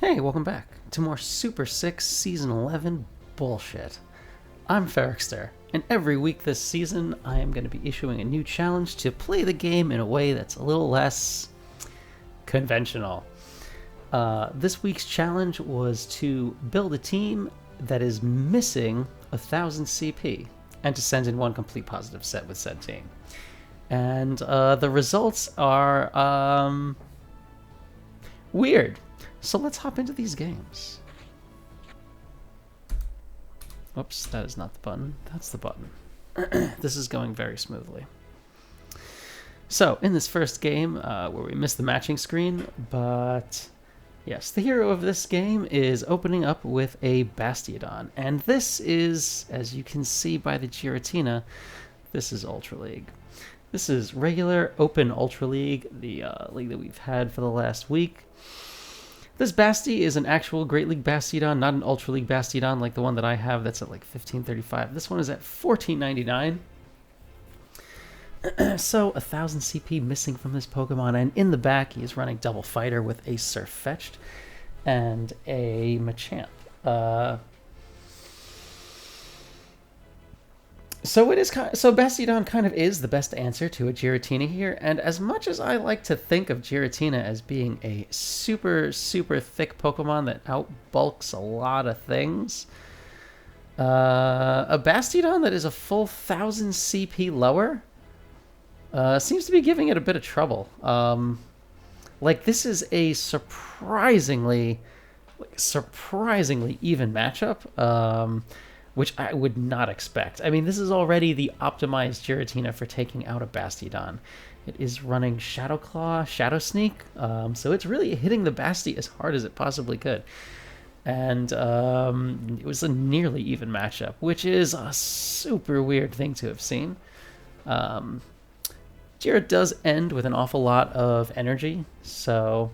Hey, welcome back to more Super 6 Season 11 bullshit. I'm Ferrikster, and every week this season I am going to be issuing a new challenge to play the game in a way that's a little less conventional. This week's challenge was to build a team that is missing 1,000 CP, and to send in one complete positive set with said team. And the results are weird. So let's hop into these games. Oops, that is not the button. That's the button. This is going very smoothly. So, in this first game, where we missed the matching screen, but yes, the hero of this game is opening up with a Bastiodon. And this is, as you can see by the Giratina, this is Ultra League. This is regular open Ultra League, the league that we've had for the last week. This Basti is an actual Great League Bastiodon, not an Ultra League Bastiodon like the one that I have that's at like 1535. This one is at 1499. So 1,000 CP missing from this Pokemon, and in the back he is running Double Fighter with a Surfetch'd and a Machamp. So Bastiodon kind of is the best answer to a Giratina here, and as much as I like to think of Giratina as being a super, super thick Pokemon that outbulks a lot of things, a Bastiodon that is a full 1,000 CP lower seems to be giving it a bit of trouble. This is a surprisingly even matchup. Which I would not expect. I mean, this is already the optimized Giratina for taking out a Bastiodon. It is running Shadow Claw, Shadow Sneak, so it's really hitting the Basti as hard as it possibly could. And it was a nearly even matchup, which is a super weird thing to have seen. Gira does end with an awful lot of energy, so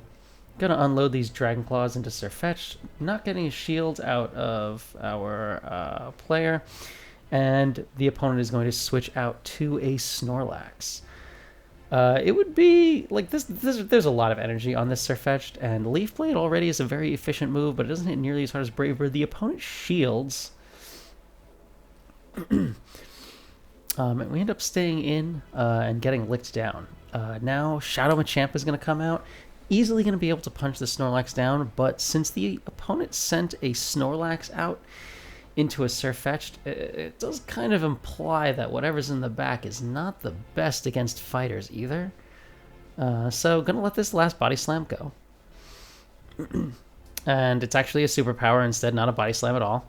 gonna unload these Dragon Claws into Surfetch'd, not getting a shield out of our player, and the opponent is going to switch out to a Snorlax. It would be like this. There's a lot of energy on this Surfetch'd, and Leaf Blade already is a very efficient move, but it doesn't hit nearly as hard as Brave Bird. The opponent shields, and we end up staying in and getting licked down. Now Shadow Machamp is going to come out. Easily going to be able to punch the Snorlax down, but since the opponent sent a Snorlax out into a Surfetch'd, it does kind of imply that whatever's in the back is not the best against fighters either. So going to let this last Body Slam go. And it's actually a superpower instead, not a Body Slam at all,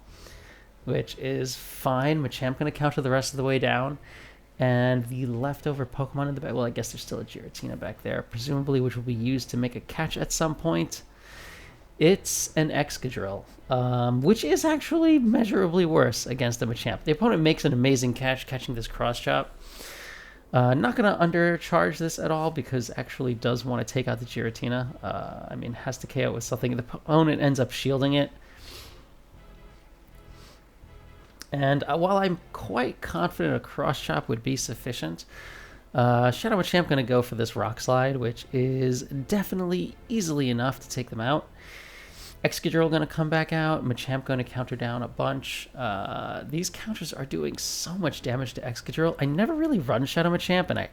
which is fine. Machamp going to counter the rest of the way down. And the leftover Pokemon in the back, well, I guess there's still a Giratina back there, presumably, which will be used to make a catch at some point. It's an Excadrill, which is actually measurably worse against the Machamp. The opponent makes an amazing catch, catching this Cross Chop. Not going to undercharge this at all, because actually does want to take out the Giratina. Has to KO with something. The opponent ends up shielding it. And while I'm quite confident a Cross Chop would be sufficient, Shadow Machamp going to go for this Rock Slide, which is definitely easily enough to take them out. Excadrill going to come back out, Machamp going to counter down a bunch. These counters are doing so much damage to Excadrill. I never really run Shadow Machamp, and I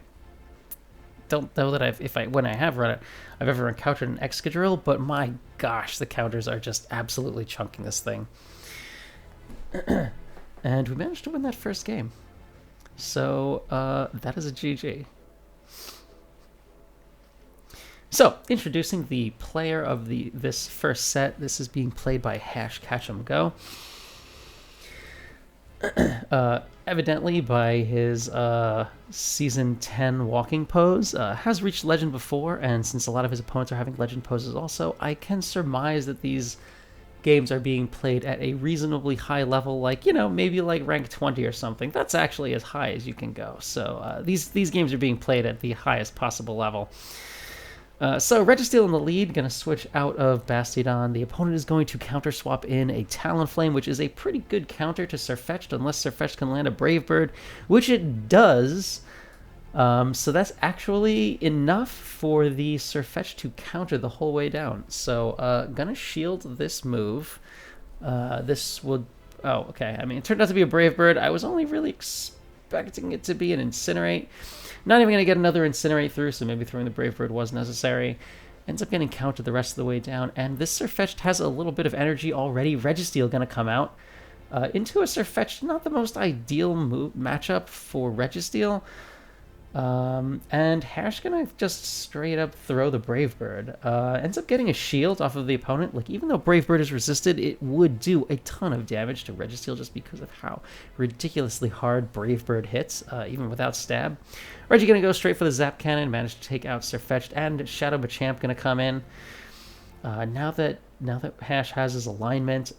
don't know that when I have run it, I've ever encountered an Excadrill, but my gosh, the counters are just absolutely chunking this thing. And we managed to win that first game. So that is a GG. So, introducing the player of this first set. This is being played by #Catch'emGo. Evidently, by his Season 10 walking pose, has reached Legend before, and since a lot of his opponents are having Legend poses also, I can surmise that these games are being played at a reasonably high level, maybe like rank 20 or something. That's actually as high as you can go. So these games are being played at the highest possible level. So Registeel in the lead, going to switch out of Bastiodon. The opponent is going to counter swap in a Talonflame, which is a pretty good counter to Surfetch'd, unless Surfetch'd can land a Brave Bird, which it does. So that's actually enough for the Sirfetch'd to counter the whole way down. So gonna shield this move. This would... Oh, okay. I mean, it turned out to be a Brave Bird. I was only really expecting it to be an Incinerate. Not even going to get another Incinerate through, so maybe throwing the Brave Bird was necessary. Ends up getting countered the rest of the way down. And this Sirfetch'd has a little bit of energy already. Registeel going to come out. Into a Sirfetch'd, not the most ideal matchup for Registeel. And Hash gonna just straight up throw the Brave Bird. Ends up getting a shield off of the opponent. Like, even though Brave Bird is resisted, it would do a ton of damage to Registeel just because of how ridiculously hard Brave Bird hits, even without stab. Reggie gonna go straight for the Zap Cannon, managed to take out Sirfetch'd, and Shadow Machamp gonna come in. Now that Hash has his alignment,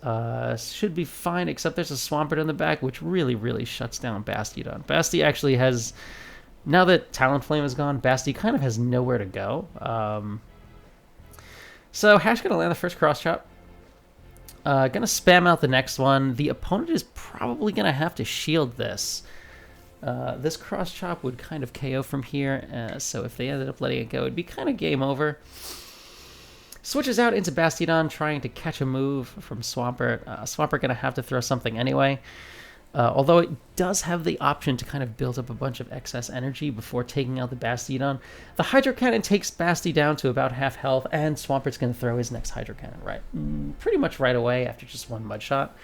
should be fine, except there's a Swampert in the back, which really shuts down Bastiodon. Basti actually has... Now that Talonflame is gone, Basti kind of has nowhere to go. So Hash going to land the first Cross Chop. Going to spam out the next one. The opponent is probably going to have to shield this. This Cross Chop would kind of KO from here, so if they ended up letting it go, it'd be kind of game over. Switches out into Bastiodon, trying to catch a move from Swampert. Swampert going to have to throw something anyway. Although it does have the option to kind of build up a bunch of excess energy before taking out the Bastiodon. The Hydro Cannon takes Basti down to about half health, and Swampert's going to throw his next Hydro Cannon pretty much right away after just one Mud Shot.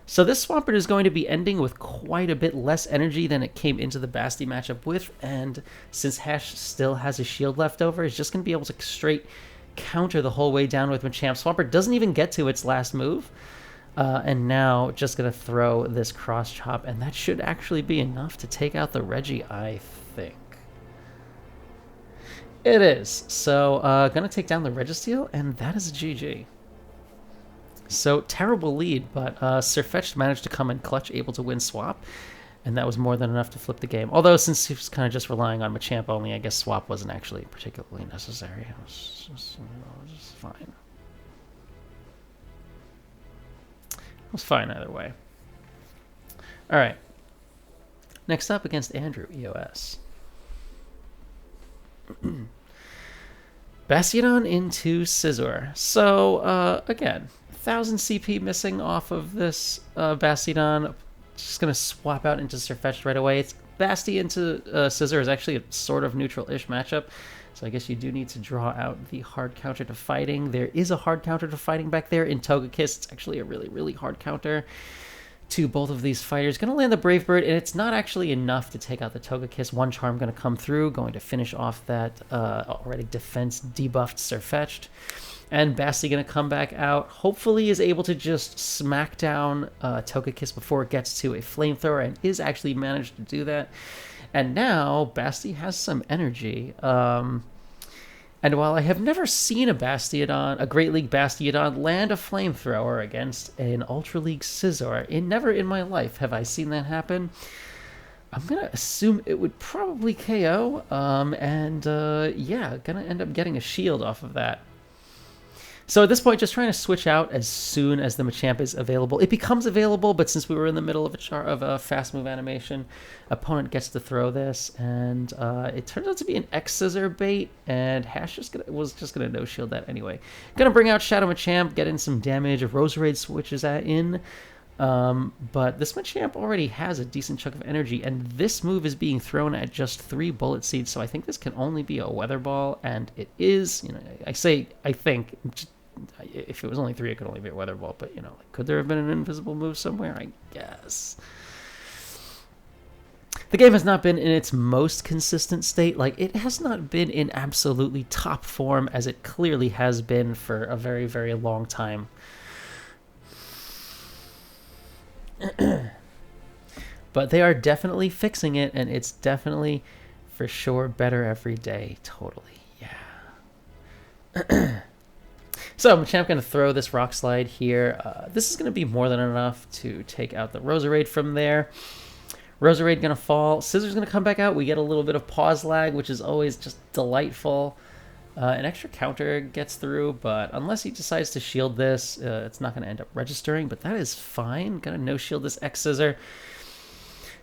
So this Swampert is going to be ending with quite a bit less energy than it came into the Basti matchup with, and since Hash still has a shield left over, it's just going to be able to straight counter the whole way down with Machamp. Swampert doesn't even get to its last move. And now just going to throw this Cross Chop, and that should actually be enough to take out the Reggie, I think. It is. So going to take down the Registeel, and that is a GG. So terrible lead, but Sirfetch'd managed to come in clutch, able to win swap, and that was more than enough to flip the game. Although since he was kind of just relying on Machamp only, I guess swap wasn't actually particularly necessary. It was just fine. It was fine either way. All right. Next up against Andrew, EOS. Bastiodon into Scizor. So, again, 1,000 CP missing off of this Bastiodon. Just going to swap out into Sirfetch'd right away. It's Basti into Scizor is actually a sort of neutral-ish matchup. So I guess you do need to draw out the hard counter to fighting. There is a hard counter to fighting back there in Togekiss. It's actually a really hard counter to both of these fighters. Going to land the Brave Bird, and it's not actually enough to take out the Togekiss. One Charm going to come through, going to finish off that already defense debuffed Sirfetch'd. And Basti going to come back out. Hopefully is able to just smack down Togekiss before it gets to a Flamethrower, and is actually managed to do that. And now Basti has some energy. And while I have never seen a Great League Bastiodon land a Flamethrower against an Ultra League Scizor, never in my life have I seen that happen. I'm going to assume it would probably KO. Yeah, going to end up getting a shield off of that. So at this point, just trying to switch out as soon as the Machamp is available. It becomes available, but since we were in the middle of a fast move animation, opponent gets to throw this, and it turns out to be an X-Scissor bait, and Hash was just gonna no shield that anyway. Gonna bring out Shadow Machamp, get in some damage. Roserade switches that in, but this Machamp already has a decent chunk of energy, and this move is being thrown at just 3 Bullet Seeds, so I think this can only be a Weather Ball, and it is. I think. If it was only 3, it could only be a Weather Ball, but, could there have been an invisible move somewhere? I guess. The game has not been in its most consistent state. It has not been in absolutely top form, as it clearly has been for a very long time. But they are definitely fixing it, and it's definitely, for sure, better every day. Totally, yeah. So, Machamp going to throw this Rock Slide here. This is going to be more than enough to take out the Roserade from there. Roserade going to fall. Scissor's going to come back out. We get a little bit of pause lag, which is always just delightful. An extra counter gets through, but unless he decides to shield this, it's not going to end up registering, but that is fine. Going to no-shield this X-Scissor.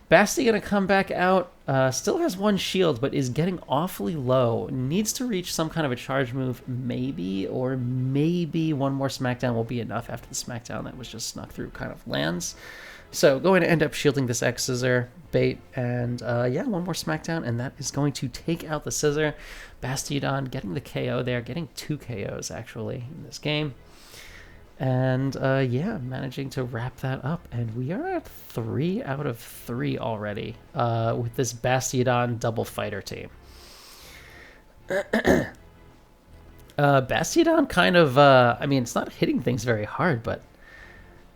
Basti gonna come back out. Still has one shield, but is getting awfully low. Needs to reach some kind of a charge move, maybe, or maybe one more smackdown will be enough after the smackdown that was just snuck through kind of lands. So going to end up shielding this X Scissor bait, and yeah, one more smackdown, and that is going to take out the Scissor. Bastiodon getting the KO there, getting 2 KOs actually in this game. And yeah, managing to wrap that up. And we are at 3 out of 3 already with this Bastiodon double fighter team. Bastiodon kind of, I mean, it's not hitting things very hard, but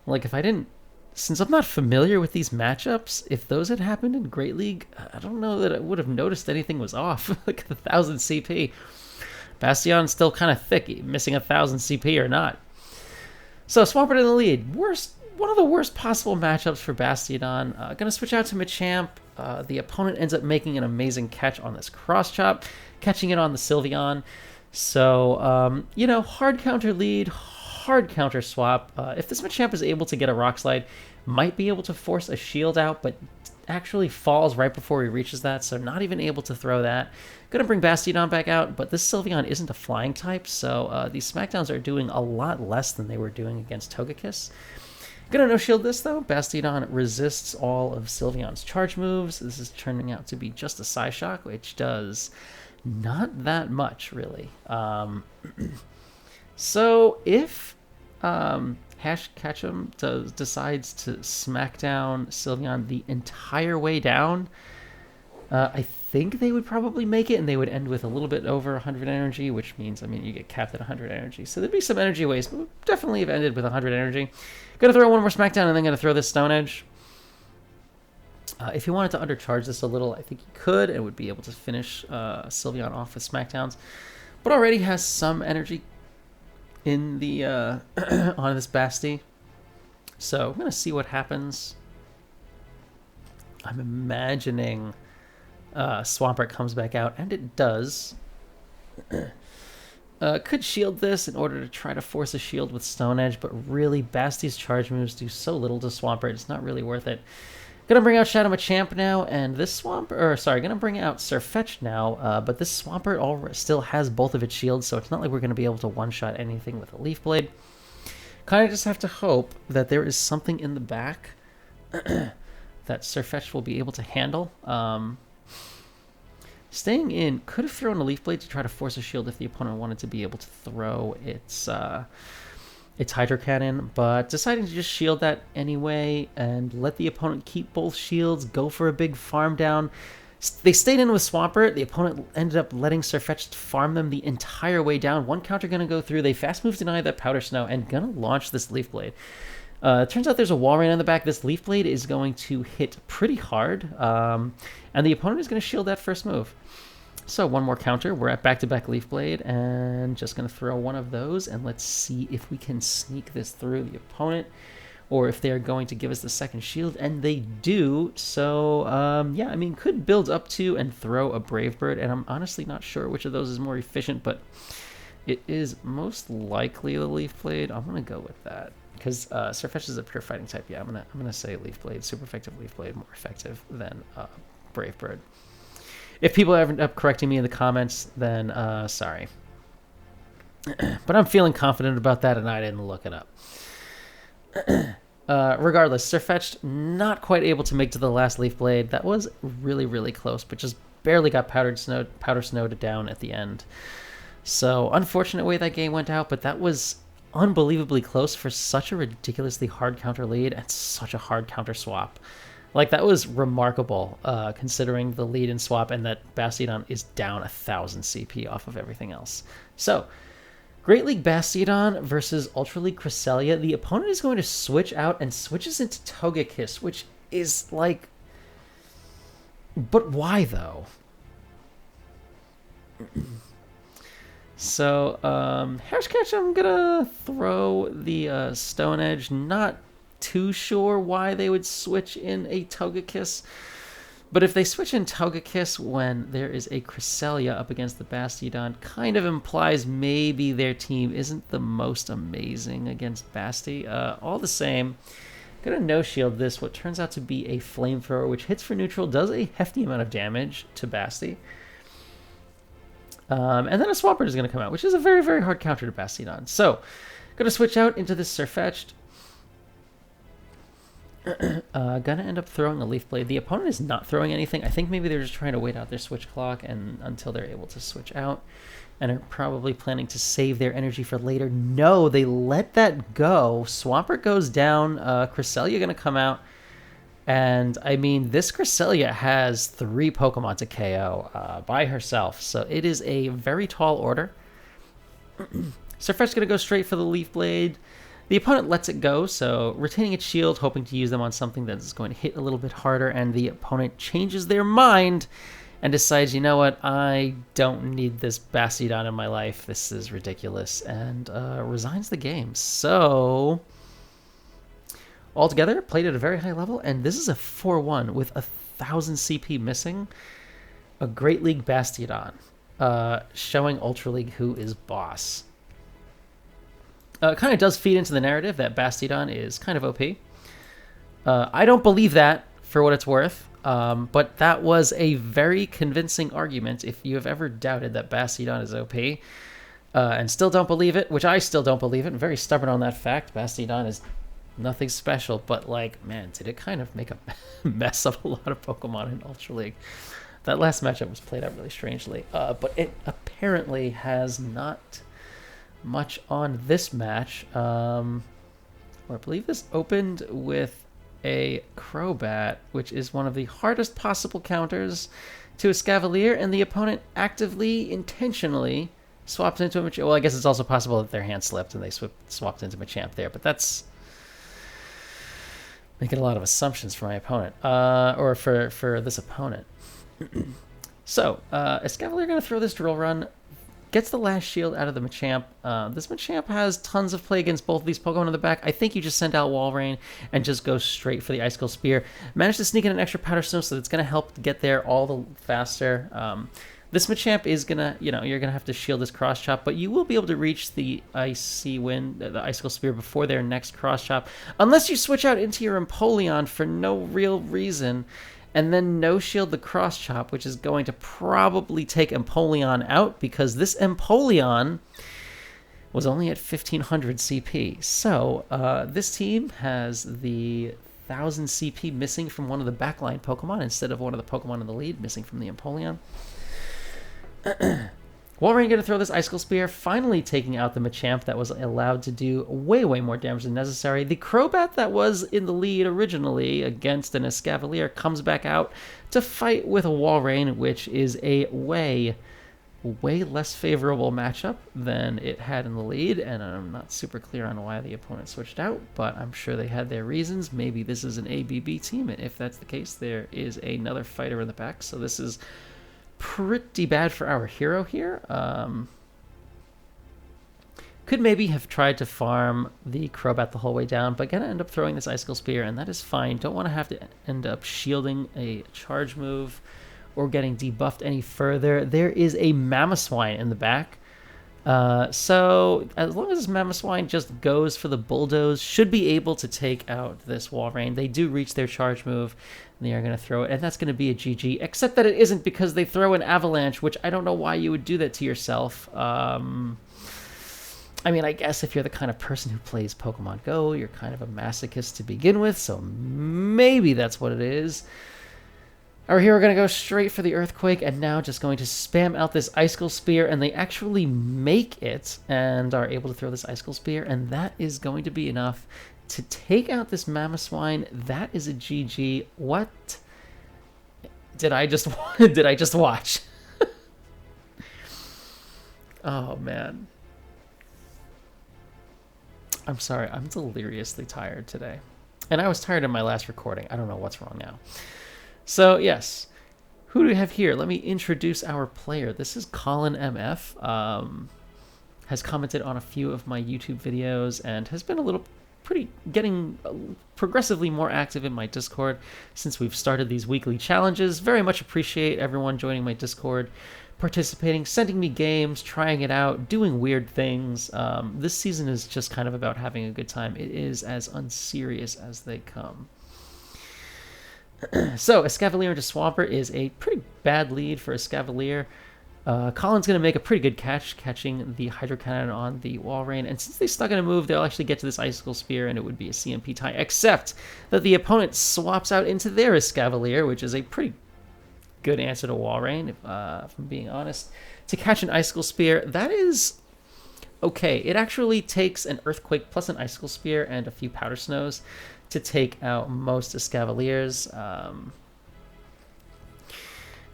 like if I didn't, since I'm not familiar with these matchups, if those had happened in Great League, I don't know that I would have noticed anything was off. Like 1,000 CP. Bastion's still kind of thick, missing 1,000 CP or not. So Swampert in the lead. One of the worst possible matchups for Bastiodon. Going to switch out to Machamp. The opponent ends up making an amazing catch on this cross chop, catching it on the Sylveon. So, you know, hard counter lead, hard counter swap. If this Machamp is able to get a Rock Slide, might be able to force a shield out, but actually falls right before he reaches that, so not even able to throw that. Gonna bring Bastiodon back out, but this Sylveon isn't a flying type, so these Smackdowns are doing a lot less than they were doing against Togekiss. Gonna no-shield this, though. Bastiodon resists all of Sylveon's charge moves. This is turning out to be just a Psyshock, which does not that much, really. So if Hash Ketchum decides to smack down Sylveon the entire way down, I think they would probably make it, and they would end with a little bit over 100 energy, which means, I mean, you get capped at 100 energy. So there'd be some energy waste, but would definitely have ended with 100 energy. Gonna throw one more smackdown, and then gonna throw this Stone Edge. If you wanted to undercharge this a little, I think you could, and would be able to finish Sylveon off with smackdowns. But already has some energy in the on this Basti. So I'm gonna see what happens. I'm imagining Swampert comes back out, and it does. Could shield this in order to try to force a shield with Stone Edge, but really Basti's charge moves do so little to Swampert, it's not really worth it. Gonna bring out Shadow Machamp now, and this gonna bring out Sirfetch'd now, but this Swampert still has both of its shields, so it's not like we're gonna be able to one-shot anything with a Leaf Blade. Kind of just have to hope that there is something in the back that Sirfetch'd will be able to handle. Staying in, could have thrown a Leaf Blade to try to force a shield if the opponent wanted to be able to throw its Hydro Cannon, but deciding to just shield that anyway and let the opponent keep both shields, go for a big farm down. They stayed in with Swampert. The opponent ended up letting Sirfetch'd farm them the entire way down. One counter going to go through. They fast move deny that Powder Snow and going to launch this Leaf Blade. Turns out there's a Walrein in the back. This Leaf Blade is going to hit pretty hard, and the opponent is going to shield that first move. So one more counter. We're at back-to-back Leaf Blade, and just going to throw one of those, and let's see if we can sneak this through the opponent, or if they're going to give us the second shield, and they do. So, yeah, I mean, could build up to and throw a Brave Bird, and I'm honestly not sure which of those is more efficient, but it is most likely the Leaf Blade. I'm going to go with that, because Sirfetch'd is a pure fighting type. Yeah, I'm gonna say Leaf Blade, super effective Leaf Blade, more effective than Brave Bird. If people end up correcting me in the comments, then sorry. But I'm feeling confident about that, and I didn't look it up. Regardless, Sirfetch'd not quite able to make to the last Leaf Blade. That was really, really close, but just barely got Powder Snowed down at the end. So, unfortunate way that game went out, but that was unbelievably close for such a ridiculously hard counter lead and such a hard counter swap. Like, that was remarkable, considering the lead and swap, and that Bastiodon is down 1,000 CP off of everything else. So, Great League Bastiodon versus Ultra League Cresselia. The opponent is going to switch out and switches into Togekiss, which is like... But why, though? So, Hashcatch, I'm gonna throw the Stone Edge. Not too sure why they would switch in a Togekiss. But if they switch in Togekiss when there is a Cresselia up against the Bastiodon, kind of implies maybe their team isn't the most amazing against Basti. All the same, Gonna no-shield this, what turns out to be a flamethrower, which hits for neutral, does a hefty amount of damage to Basti. And then a Swampert is going to come out, which is a very, very hard counter to Bastiodon. So, going to switch out into this Sirfetch'd. Gonna end up throwing a Leaf Blade. The opponent is not throwing anything. I think maybe they're just trying to wait out their switch clock and until they're able to switch out, and are probably planning to save their energy for later. No, they let that go. Swampert goes down. Cresselia gonna come out, and I mean, this Cresselia has 3 Pokemon to KO by herself, so it is a very tall order. Sirfetch'd gonna go straight for the Leaf Blade. The opponent lets it go, so retaining its shield, hoping to use them on something that is going to hit a little bit harder, and the opponent changes their mind and decides, you know what, I don't need this Bastiodon in my life, this is ridiculous, and resigns the game. So, altogether, played at a very high level, and this is a 4-1 with 1,000 CP missing. A Great League Bastiodon, showing Ultra League who is boss. It kind of does feed into the narrative that Bastiodon is kind of OP. I don't believe that, for what it's worth, but that was a very convincing argument if you have ever doubted that Bastiodon is OP, and still don't believe it, which I still don't believe it. I'm very stubborn on that fact. Bastiodon is nothing special, but, like, man, did it kind of make a mess of a lot of Pokemon in Ultra League. That last matchup was played out really strangely, but it apparently has not much on this match. I believe this opened with a Crobat, which is one of the hardest possible counters to a Scavalier, and the opponent actively, intentionally swapped into a Machamp. Well, I guess it's also possible that their hand slipped and they swapped into Machamp there, but that's making a lot of assumptions for my opponent, or for this opponent. So, Escavalier going to throw this Drill Run, gets the last shield out of the Machamp. This Machamp has tons of play against both of these Pokemon in the back. I think you just send out Walrein and just go straight for the Icicle Spear. Manage to sneak in an extra Powder Snow, so it's going to help get there all the faster. This Machamp is going to, you're going to have to shield this Cross Chop, but you will be able to reach the Icy Wind, the Icicle Spear, before their next Cross Chop, unless you switch out into your Empoleon for no real reason, and then no-shield the Cross Chop, which is going to probably take Empoleon out, because this Empoleon was only at 1,500 CP. So, this team has the 1,000 CP missing from one of the backline Pokemon, instead of one of the Pokemon in the lead missing from the Empoleon. Walrein going to throw this Icicle Spear, finally taking out the Machamp that was allowed to do way, way more damage than necessary. The Crobat that was in the lead originally against an Escavalier comes back out to fight with a Walrein, which is a way less favorable matchup than it had in the lead, and I'm not super clear on why the opponent switched out, but I'm sure they had their reasons. Maybe this is an ABB team, and if that's the case, there is another fighter in the back, so this is pretty bad for our hero here. Could maybe have tried to farm the Crobat the whole way down, but gonna end up throwing this Icicle Spear, and that is fine. Don't want to have to end up shielding a charge move or getting debuffed any further. There is a Mamoswine in the back. So as long as this Mamoswine just goes for the Bulldoze, should be able to take out this Walrein. They do reach their charge move, and they are going to throw it, and that's going to be a GG, except that it isn't, because they throw an Avalanche, which I don't know why you would do that to yourself. I mean, I guess if you're the kind of person who plays Pokemon Go, you're kind of a masochist to begin with, so maybe that's what it is. Our hero going to go straight for the Earthquake, and now just going to spam out this Icicle Spear, and they actually make it, and are able to throw this Icicle Spear, and that is going to be enough to take out this Mamoswine. That is a GG. What did I just watch? Oh, man. I'm sorry, I'm deliriously tired today. And I was tired in my last recording. I don't know what's wrong now. So, yes. Who do we have here? Let me introduce our player. This is Colin MF. Has commented on a few of my YouTube videos and has been getting progressively more active in my Discord since we've started these weekly challenges. Very much appreciate everyone joining my Discord. participating, sending me games, trying it out, doing weird things. This season is just kind of about having a good time. It is as unserious as they come. So, Escavalier into Swampert is a pretty bad lead for Escavalier. Colin's going to make a pretty good catch, catching the Hydro Cannon on the Walrein. And since they stuck in a move, they'll actually get to this Icicle Spear, and it would be a CMP tie. Except that the opponent swaps out into their Escavalier, which is a pretty good answer to Walrein, if I'm being honest. To catch an Icicle Spear, that is okay. It actually takes an Earthquake plus an Icicle Spear and a few Powder Snows to take out most Escavaliers.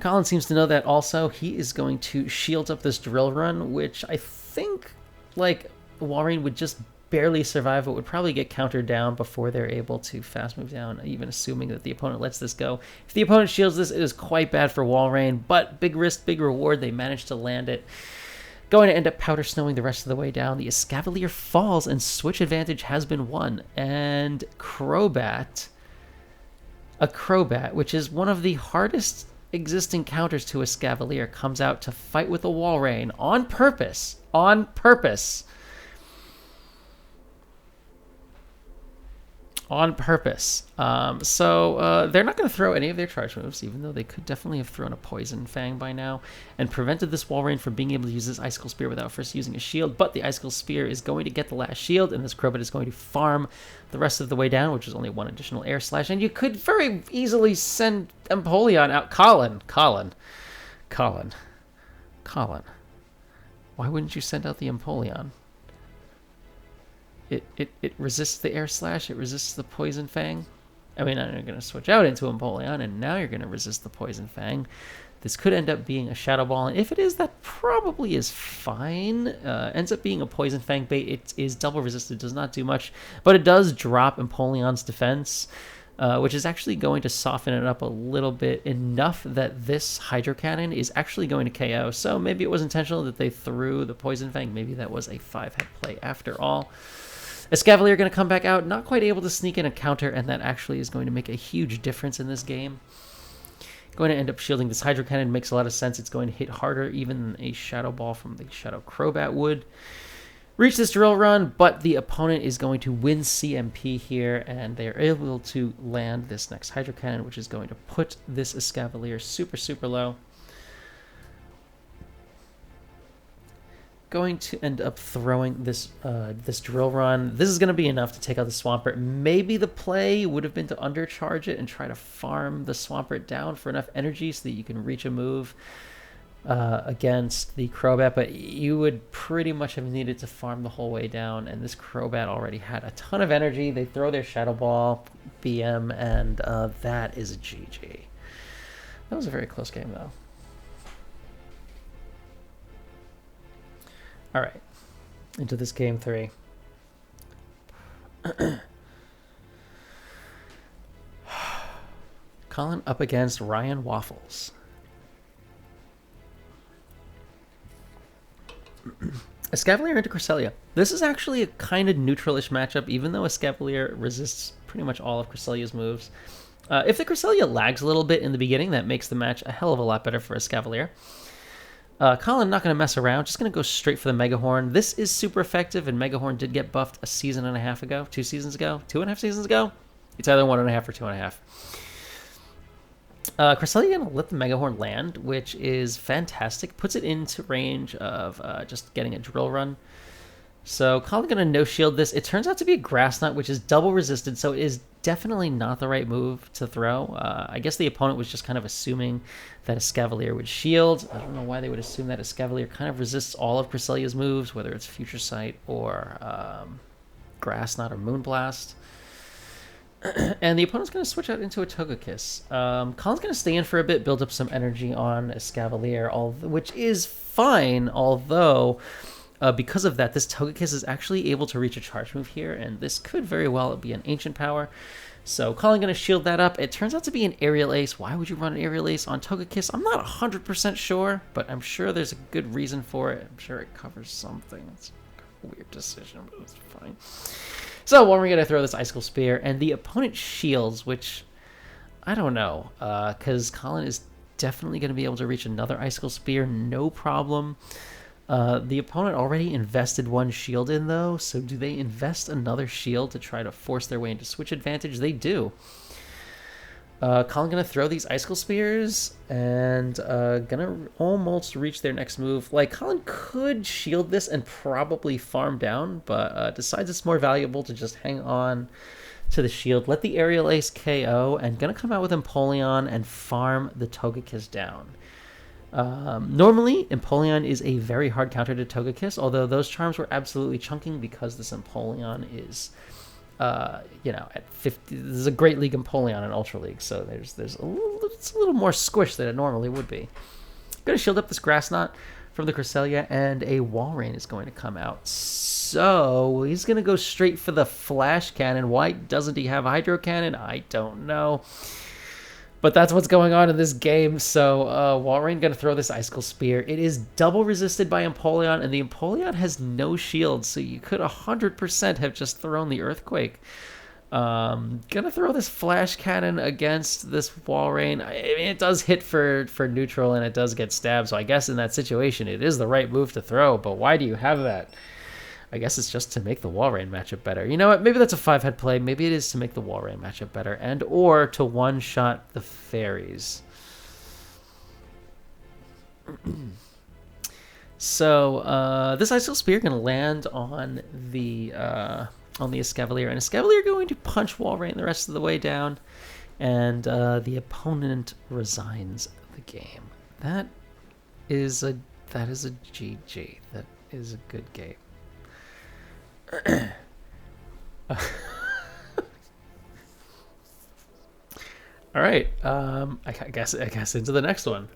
Colin seems to know that also. He is going to shield up this Drill Run, which I think, like, Walrein would just barely survive, but would probably get countered down before they're able to fast move down, even assuming that the opponent lets this go. If the opponent shields this, it is quite bad for Walrein, but big risk, big reward. They managed to land it. Going to end up Powder Snowing the rest of the way down. The Escavalier falls, and switch advantage has been won. And Crobat, a Crobat, which is one of the hardest existing counters to Escavalier, comes out to fight with a Walrein on purpose. On purpose. On purpose. So they're not going to throw any of their charge moves, even though they could definitely have thrown a Poison Fang by now, and prevented this Walrein from being able to use this Icicle Spear without first using a shield. But the Icicle Spear is going to get the last shield, and this Crobat is going to farm the rest of the way down, which is only one additional Air Slash. And you could very easily send Empoleon out. Colin. Why wouldn't you send out the Empoleon? It resists the Air Slash, it resists the Poison Fang. I mean, I'm going to switch out into Empoleon, and now you're going to resist the Poison Fang. This could end up being a Shadow Ball, and if it is, that probably is fine. Ends up being a Poison Fang bait. It is double resisted, does not do much, but it does drop Empoleon's defense, which is actually going to soften it up a little bit, enough that this Hydro Cannon is actually going to KO. So maybe it was intentional that they threw the Poison Fang. Maybe that was a 5-head play after all. Escavalier going to come back out, not quite able to sneak in a counter, and that actually is going to make a huge difference in this game. Going to end up shielding this Hydro Cannon. Makes a lot of sense. It's going to hit harder even than a Shadow Ball from the Shadow Crobat would. Reach this Drill Run, but the opponent is going to win CMP here, and they are able to land this next Hydro Cannon, which is going to put this Escavalier super, super low. Going to end up throwing this this Drill Run. This is going to be enough to take out the Swampert. Maybe the play would have been to undercharge it and try to farm the Swampert down for enough energy so that you can reach a move against the Crobat, but you would pretty much have needed to farm the whole way down, and this Crobat already had a ton of energy. They throw their Shadow Ball, BM, and that is a GG. That was a very close game, though. All right, into this game 3. Colin up against Ryan Waffles. Escavalier into Cresselia. This is actually a kind of neutral-ish matchup, even though Escavalier resists pretty much all of Cresselia's moves. If the Cresselia lags a little bit in the beginning, that makes the match a hell of a lot better for Escavalier. Colin not going to mess around, just going to go straight for the Mega Horn. This is super effective, and Mega Horn did get buffed a season and a half ago, 2 seasons ago, 2.5 seasons ago? It's either 1.5 or 2.5. Cresselia going to let the Mega Horn land, which is fantastic. Puts it into range of just getting a Drill Run. So Colin going to no-shield this. It turns out to be a Grass Knot, which is double resisted, so it is definitely not the right move to throw. I guess the opponent was just kind of assuming that Escavalier would shield. I don't know why they would assume that. Escavalier kind of resists all of Cresselia's moves, whether it's Future Sight or Grass Knot or Moonblast. And the opponent's going to switch out into a Togekiss. Colin's going to stay in for a bit, build up some energy on Escavalier, which is fine, although because of that, this Togekiss is actually able to reach a charge move here, and this could very well be an Ancient Power. So Colin going to shield that up. It turns out to be an Aerial Ace. Why would you run an Aerial Ace on Togekiss? I'm not 100% sure, but I'm sure there's a good reason for it. I'm sure it covers something. It's a weird decision, but it's fine. So when we're going to throw this Icicle Spear, and the opponent shields, which I don't know, because Colin is definitely going to be able to reach another Icicle Spear, no problem. The opponent already invested one shield in, though, so do they invest another shield to try to force their way into switch advantage? They do. Colin gonna throw these Icicle Spears and gonna almost reach their next move. Like, Colin could shield this and probably farm down, but decides it's more valuable to just hang on to the shield, let the Aerial Ace KO, and gonna come out with Empoleon and farm the Togekiss down. Normally, Empoleon is a very hard counter to Togekiss, although those charms were absolutely chunking because this Empoleon is... at 50, this is a Great League Empoleon in Ultra League, so it's a little more squish than it normally would be. Gonna shield up this Grass Knot from the Cresselia, and a Walrein is going to come out. So he's gonna go straight for the Flash Cannon. Why doesn't he have Hydro Cannon? I don't know. But that's what's going on in this game. So Walrein going to throw this Icicle Spear. It is double resisted by Empoleon, and the Empoleon has no shield, so you could 100% have just thrown the Earthquake. Going to throw this Flash Cannon against this Walrein. I mean, it does hit for neutral, and it does get stabbed, so I guess in that situation it is the right move to throw, but why do you have that? I guess it's just to make the Walrein matchup better. You know what? Maybe that's a 5-head play. Maybe it is to make the Walrein matchup better, and or to one-shot the fairies. So this Icicle Spear going to land on the Escavalier, and Escavalier going to punch Walrein the rest of the way down, and the opponent resigns the game. That is a GG. That is a good game. All right. I guess into the next one.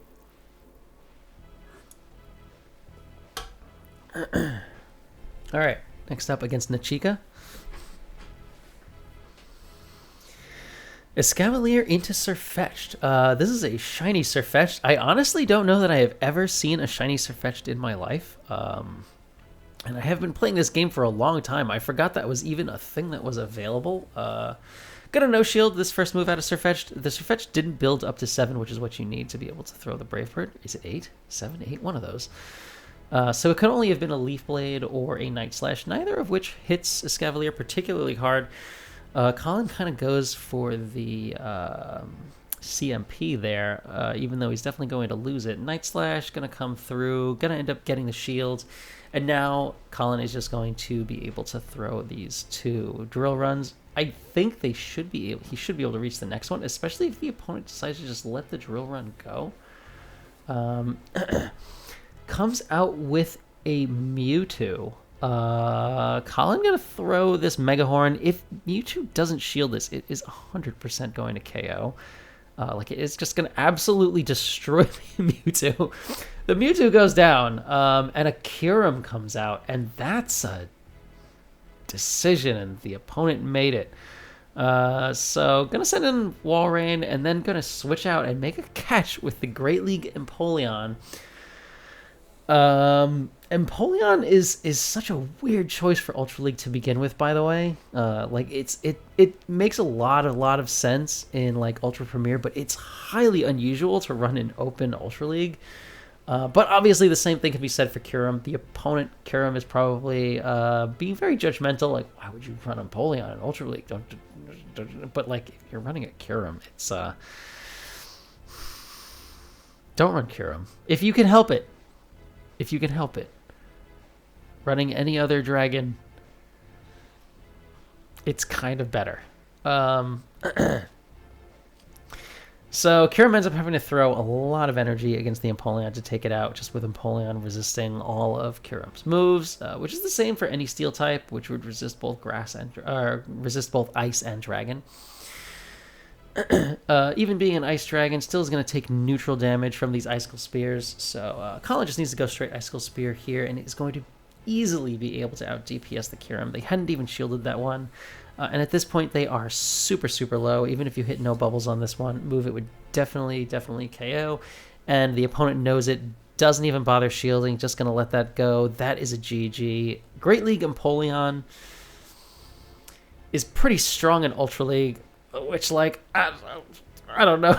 All right. Next up against Nachika. Escavalier into Sirfetch'd. This is a shiny Sirfetch'd. I honestly don't know that I have ever seen a shiny Sirfetch'd in my life. And I have been playing this game for a long time. I forgot that was even a thing that was available. Got a no-shield this first move out of Sirfetch'd. The Sirfetch'd didn't build up to 7, which is what you need to be able to throw the Brave Bird. Is it 8? 7, 8? One of those. So it could only have been a Leaf Blade or a Night Slash, neither of which hits Escavalier particularly hard. Colin kind of goes for the CMP there, even though he's definitely going to lose it. Night Slash going to come through, going to end up getting the shield. And now Colin is just going to be able to throw these 2 drill runs. I think he should be able to reach the next one, especially if the opponent decides to just let the drill run go. Comes out with a Mewtwo. Colin gonna throw this Mega Horn. If Mewtwo doesn't shield this, it is 100% going to KO. It's just gonna absolutely destroy the Mewtwo. The Mewtwo goes down, and a Kyurem comes out, and that's a decision, and the opponent made it. So gonna send in Walrein, and then gonna switch out and make a catch with the Great League Empoleon. Empoleon is such a weird choice for Ultra League to begin with, by the way. It makes a lot of sense in like Ultra Premier, but it's highly unusual to run in open Ultra League. But obviously the same thing can be said for Kyurem. The opponent Kyurem is probably being very judgmental, like, why would you run Empoleon in Ultra League? But like, if you're running a Kyurem, it's don't run Kyurem if you can help it. If you can help it. Running any other dragon, it's kind of better. So Kyurem ends up having to throw a lot of energy against the Empoleon to take it out, just with Empoleon resisting all of Kyurem's moves, which is the same for any Steel type, which would resist both Ice and Dragon. Even being an Ice Dragon, still is going to take neutral damage from these Icicle Spears, so Colin just needs to go straight Icicle Spear here, and is going to easily be able to out DPS the Kyurem. They hadn't even shielded that one. And at this point, they are super, super low. Even if you hit no bubbles on this one move, it would definitely KO. And the opponent knows it, doesn't even bother shielding, just going to let that go. That is a GG. Great League Empoleon is pretty strong in Ultra League, which, like, I don't know.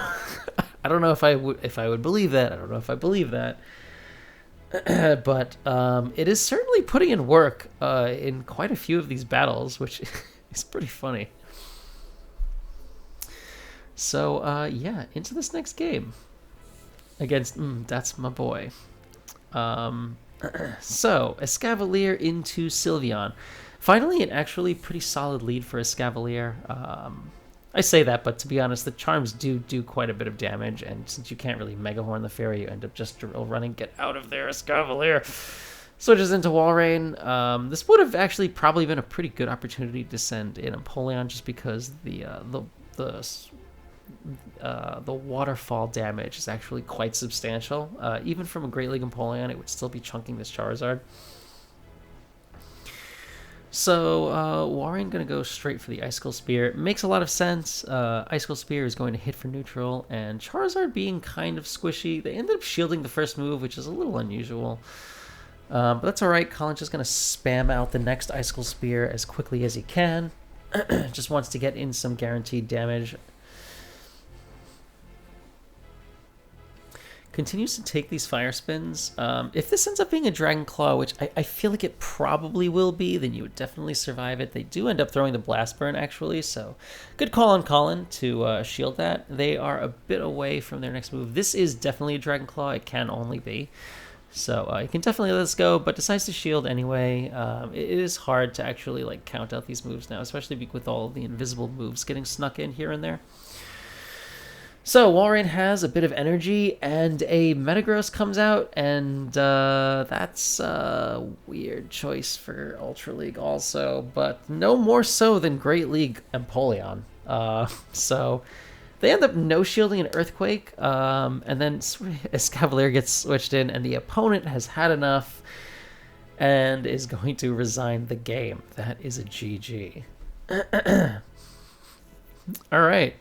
I don't know if I would believe that. I don't know if I believe that. But it is certainly putting in work in quite a few of these battles, which is pretty funny. So, yeah, into this next game against that's my boy. So, Escavalier into Sylveon. Finally, an actually pretty solid lead for Escavalier. I say that, but to be honest, the charms do quite a bit of damage, and since you can't really Mega Horn the fairy, you end up just drill running. Get out of there, Escavalier! Switches into Walrein. This would have actually probably been a pretty good opportunity to send in Empoleon, just because the waterfall damage is actually quite substantial. Even from a Great League Empoleon, it would still be chunking this Charizard. So, Walrein going to go straight for the Icicle Spear. It makes a lot of sense. Icicle Spear is going to hit for neutral, and Charizard being kind of squishy, they ended up shielding the first move, which is a little unusual. But that's alright. Colin's just going to spam out the next Icicle Spear as quickly as he can. Just wants to get in some guaranteed damage. Continues to take these fire spins. If this ends up being a Dragon Claw, which I feel like it probably will be, then you would definitely survive it. They do end up throwing the Blast Burn, actually, so good call on Colin to shield that. They are a bit away from their next move. This is definitely a Dragon Claw. It can only be. So you can definitely let this go, but decides to shield anyway. It is hard to actually like count out these moves now, especially with all of the invisible moves getting snuck in here and there. So, Walrein has a bit of energy, and a Metagross comes out, and that's a weird choice for Ultra League also, but no more so than Great League Empoleon. So, they end up no-shielding an Earthquake, and then Escavalier gets switched in, and the opponent has had enough, and is going to resign the game. That is a GG. All right.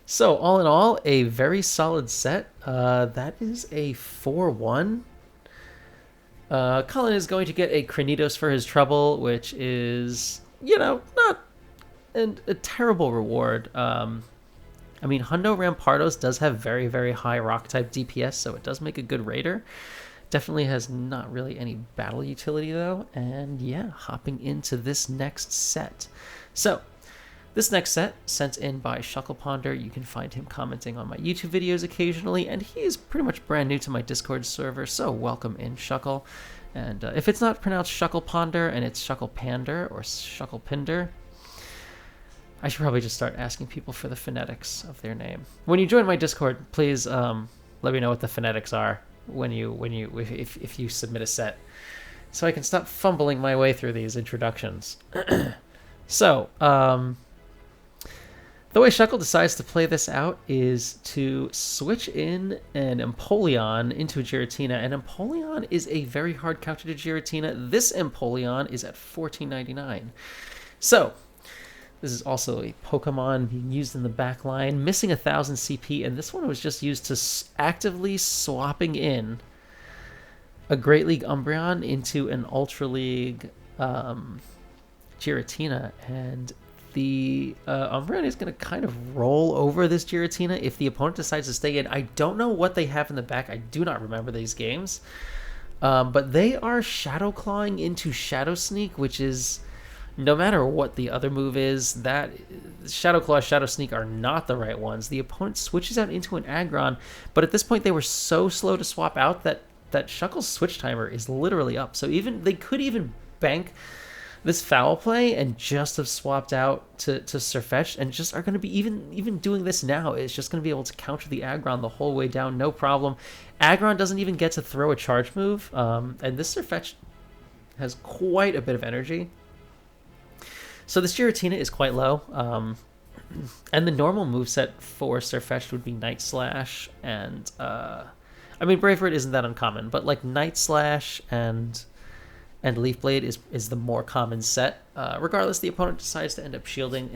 So, all in all, a very solid set. That is a 4-1. Colin is going to get a Cranidos for his trouble, which is, not a terrible reward. I mean, Hundo Rampardos does have very, very high Rock-type DPS, so it does make a good Raider. Definitely has not really any battle utility, though. And, yeah, hopping into this next set. So, this next set, sent in by Shuckle Ponder. You can find him commenting on my YouTube videos occasionally, and he is pretty much brand new to my Discord server, so welcome in, Shuckle. And if it's not pronounced Shuckle Ponder and it's Shuckle Pander or Shuckle Pinder, I should probably just start asking people for the phonetics of their name. When you join my Discord, please let me know what the phonetics are if you submit a set, so I can stop fumbling my way through these introductions. So, the way Shuckle decides to play this out is to switch in an Empoleon into a Giratina, and Empoleon is a very hard counter to Giratina. This Empoleon is at $14.99. So, this is also a Pokemon being used in the back line, missing 1,000 CP, and this one was just used to actively swapping in a Great League Umbreon into an Ultra League Giratina, and the Umbreon is going to kind of roll over this Giratina if the opponent decides to stay in. I don't know what they have in the back. I do not remember these games. But they are Shadow Clawing into Shadow Sneak, which is, no matter what the other move is, that Shadow Claw, Shadow Sneak are not the right ones. The opponent switches out into an Aggron, but at this point they were so slow to swap out that Shuckle's switch timer is literally up. So they could even bank this foul play and just have swapped out to Sirfetch'd, and just are going to be even doing this now. It's just going to be able to counter the Aggron the whole way down, no problem. Aggron doesn't even get to throw a charge move, and this Sirfetch'd has quite a bit of energy. So this Giratina is quite low, and the normal moveset for Sirfetch'd would be Night Slash, and I mean, Brave Bird isn't that uncommon, but like Night Slash and Leaf Blade is the more common set. Regardless, the opponent decides to end up shielding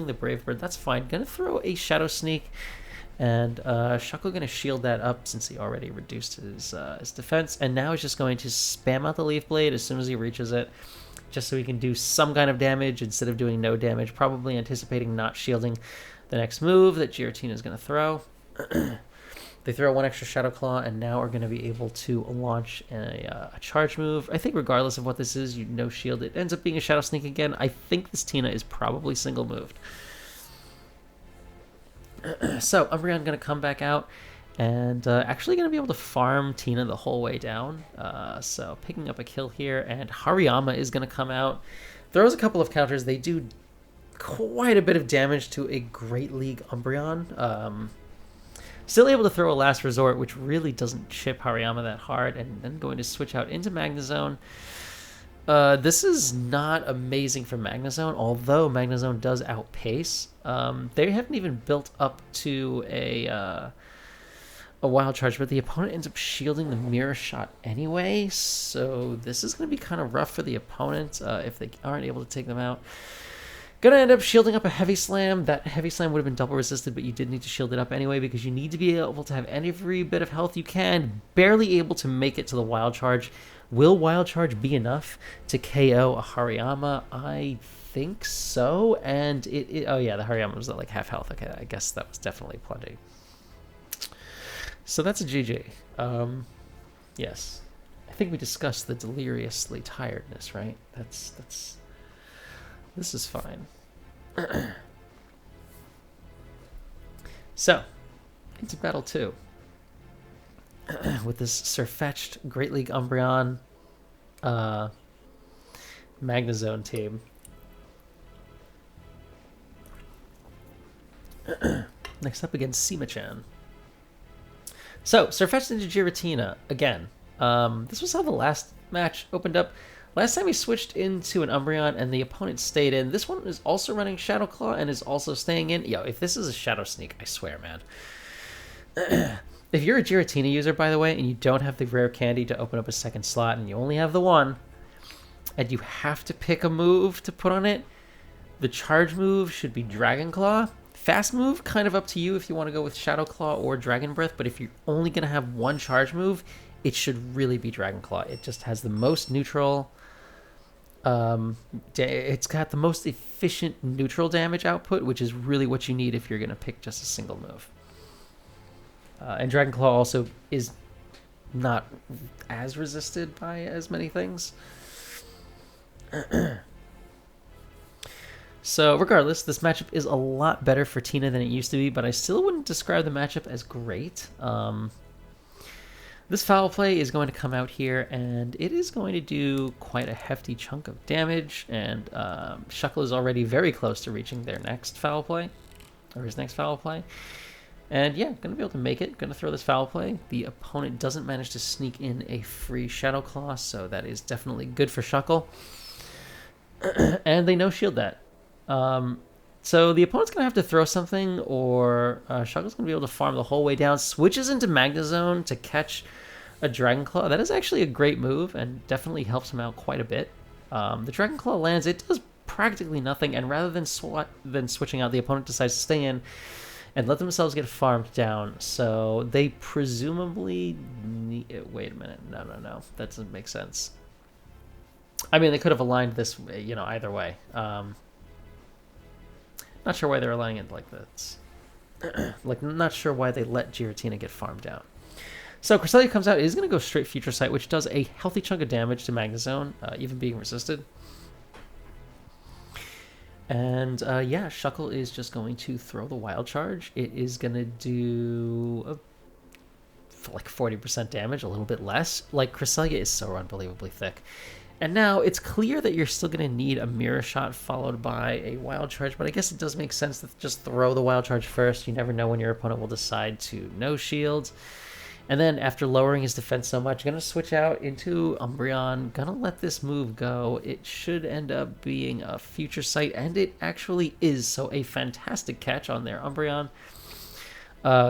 the Brave Bird. That's fine. Gonna throw a Shadow Sneak, and Shuckle gonna shield that up since he already reduced his defense, and now he's just going to spam out the Leaf Blade as soon as he reaches it, just so he can do some kind of damage instead of doing no damage, probably anticipating not shielding the next move that Giratina is gonna throw. They throw one extra Shadow Claw, and now are going to be able to launch a charge move. I think regardless of what this is, you no shield. It ends up being a Shadow Sneak again. I think this Tina is probably single moved. So Umbreon going to come back out and actually going to be able to farm Tina the whole way down. So picking up a kill here, and Hariyama is going to come out. Throws a couple of counters. They do quite a bit of damage to a Great League Umbreon. Still able to throw a Last Resort, which really doesn't chip Hariyama that hard, and then going to switch out into Magnezone. This is not amazing for Magnezone, although Magnezone does outpace. They haven't even built up to a Wild Charge, but the opponent ends up shielding the Mirror Shot anyway, so this is going to be kind of rough for the opponent if they aren't able to take them out. Gonna end up shielding up a Heavy Slam. That Heavy Slam would have been double resisted, but you did need to shield it up anyway because you need to be able to have every bit of health you can. Barely able to make it to the Wild Charge. Will Wild Charge be enough to KO a Hariyama? I think so. And oh yeah, the Hariyama was at like half health. Okay, I guess that was definitely plenty. So that's a GG. Yes. I think we discussed the deliriously tiredness, right? This is fine. So, into Battle 2. With this Sirfetch'd Great League Umbreon Magnezone team. Next up against Sima-chan. So, Sirfetch'd into Giratina again. This was how the last match opened up. Last time he switched into an Umbreon and the opponent stayed in. This one is also running Shadow Claw and is also staying in. Yo, if this is a Shadow Sneak, I swear, man. If you're a Giratina user, by the way, and you don't have the rare candy to open up a second slot and you only have the one, and you have to pick a move to put on it, the charge move should be Dragon Claw. Fast move, kind of up to you if you want to go with Shadow Claw or Dragon Breath, but if you're only going to have one charge move, it should really be Dragon Claw. It just has the most neutral... it's got the most efficient neutral damage output, which is really what you need if you're going to pick just a single move. And Dragon Claw also is not as resisted by as many things. So regardless, this matchup is a lot better for Tina than it used to be, but I still wouldn't describe the matchup as great. This Foul Play is going to come out here, and it is going to do quite a hefty chunk of damage, and Shuckle is already very close to reaching their next Foul Play, or his next Foul Play. And yeah, going to be able to make it, going to throw this Foul Play. The opponent doesn't manage to sneak in a free Shadow Claw, so that is definitely good for Shuckle. And they no-shield that. So the opponent's going to have to throw something, or Shuckle's going to be able to farm the whole way down, switches into Magnezone to catch a Dragon Claw. That is actually a great move and definitely helps him out quite a bit. The Dragon Claw lands, it does practically nothing, and rather than switching out, the opponent decides to stay in and let themselves get farmed down. So they presumably need... Wait a minute. No. That doesn't make sense. I mean, they could have aligned this, either way. Not sure why they're aligning it like this. Not sure why they let Giratina get farmed down. So Cresselia comes out. It is going to go straight Future Sight, which does a healthy chunk of damage to Magnezone, even being resisted. And yeah, Shuckle is just going to throw the Wild Charge. It is going to do like 40% damage, a little bit less. Like, Cresselia is so unbelievably thick. And now it's clear that you're still going to need a Mirror Shot followed by a Wild Charge, but I guess it does make sense to just throw the Wild Charge first. You never know when your opponent will decide to no shields. And then after lowering his defense so much, going to switch out into Umbreon, going to let this move go. It should end up being a Future Sight, and it actually is, so a fantastic catch on there, Umbreon.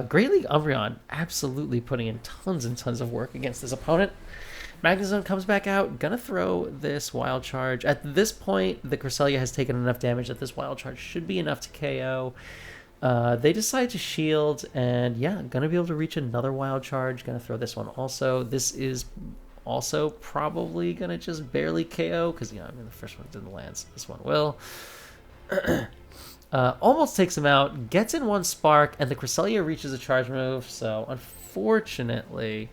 Great League Umbreon absolutely putting in tons and tons of work against this opponent. Magnezone comes back out, gonna throw this Wild Charge. At this point, the Cresselia has taken enough damage that this Wild Charge should be enough to KO. They decide to shield, and yeah, gonna be able to reach another Wild Charge. Gonna throw this one also. This is also probably gonna just barely KO, because, the first one didn't land, so this one will. almost takes him out, gets in one spark, and the Cresselia reaches a charge move. So unfortunately,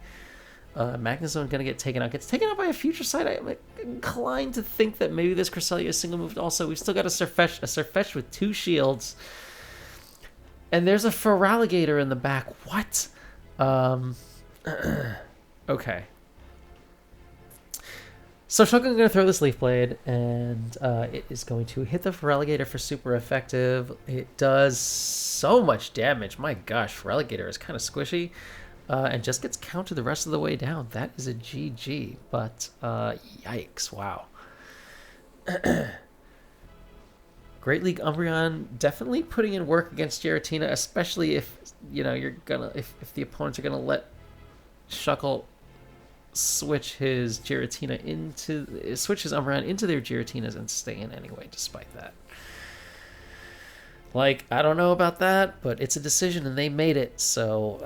Magnezone gonna get taken out. Gets taken out by a Future Sight. I'm inclined to think that maybe this Cresselia is single moved. Also, we've still got a Surfetch with 2 shields, and there's a Feraligatr in the back. What? Okay. So Shuckle's going to throw this Leaf Blade, and it is going to hit the Feraligatr for super effective. It does so much damage. My gosh, Feraligatr is kind of squishy, and just gets counted the rest of the way down. That is a GG, but yikes, wow. Great League Umbreon definitely putting in work against Giratina, especially if if the opponents are gonna let Shuckle switch his Umbreon into their Giratinas and stay in anyway, despite that. Like, I don't know about that, but it's a decision and they made it, so